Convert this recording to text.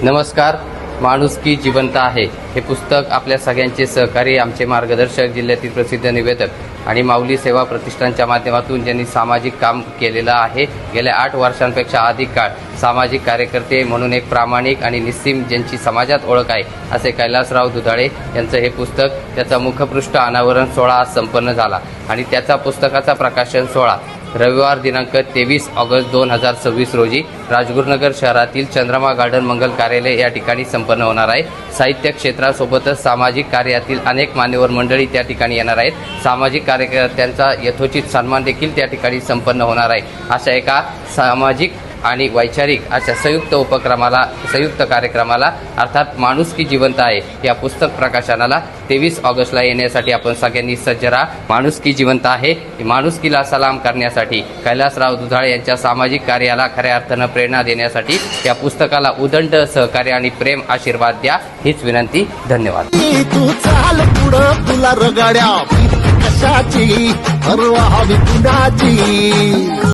नमस्कार. माणुसकी जिवंत आहे हे पुस्तक आपल्या सगळ्यांचे सहकारी, आमचे मार्गदर्शक, जिल्ह्यातील प्रसिद्ध निवेदक आणि माऊली सेवा प्रतिष्ठानच्या माध्यमातून ज्यांनी सामाजिक काम केलेलं आहे, गेल्या 8 वर्षांपेक्षा अधिक काळ सामाजिक कार्यकर्ते म्हणून एक प्रामाणिक आणि निस्सीम ज्यांची समाजात ओळख आहे असे कैलासराव दुधाळे यांचं हे पुस्तक, त्याचा मुखपृष्ठ अनावरण सोहळा आज संपन्न झाला आणि त्याचा पुस्तकाचा प्रकाशन सोहळा रविवार दिनांक 23 ऑगस्ट 2026 रोजी राजगुरुनगर शहरातील चंद्रमा गार्डन मंगल कार्यालय या ठिकाणी संपन्न होणार आहे. साहित्य क्षेत्रासोबतच सामाजिक कार्यातील अनेक मान्यवर मंडळी त्या ठिकाणी येणार आहेत. सामाजिक कार्यकर्त्यांचा यथोचित सन्मान देखील त्या ठिकाणी संपन्न होणार आहे. अशा एका सामाजिक आणि वैचारिक अशा संयुक्त कार्यक्रमाला अर्थात माणुसकी जिवंत आहे या पुस्तक प्रकाशनाला 23 ऑगस्टला येण्यासाठी आपण सगळ्यांनी सज्ज राहा. माणुसकी जिवंत आहे, माणुसकीला सलाम करण्यासाठी, कैलासराव दुधाळे यांच्या सामाजिक कार्याला खऱ्या अर्थानं प्रेरणा देण्यासाठी या पुस्तकाला उदंड सहकार्य आणि प्रेम आशीर्वाद द्या हीच विनंती. धन्यवाद. तू चाल पुढं, तुला रगाड्या कशाची परवा हवी कुणाची.